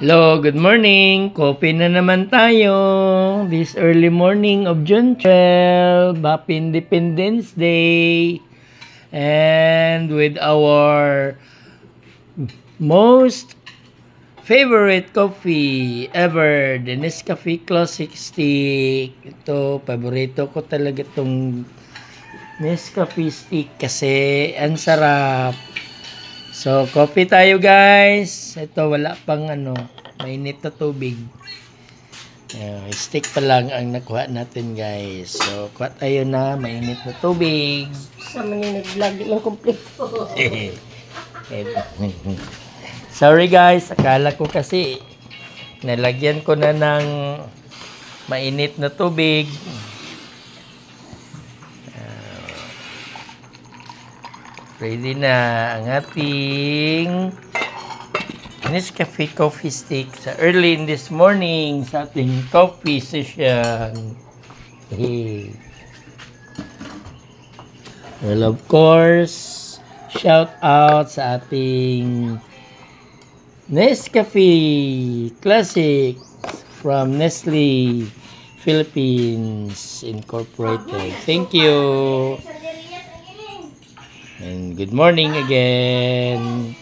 Hello, good morning. Coffee na naman tayo. This early morning of June 12, Happy Independence Day. And with our most favorite coffee ever, the Nescafe Classic Stick. Ito, paborito ko talaga itong Nescafe Stick kasi ang sarap. So, coffee tayo guys. Ito, wala pang mainit na tubig. Stick pa lang ang nakuha natin guys. So, kuha tayo na mainit na tubig. Sa maninag-vlog, di man kompleto. Sorry guys, akala ko kasi nalagyan ko na ng mainit na tubig. Ready na ang ating Nescafe Coffee Stick sa early in this morning sa ating coffee session. Hey. Well, of course, shout out sa ating Nescafe Classic from Nestle Philippines Incorporated. Thank you. And good morning again.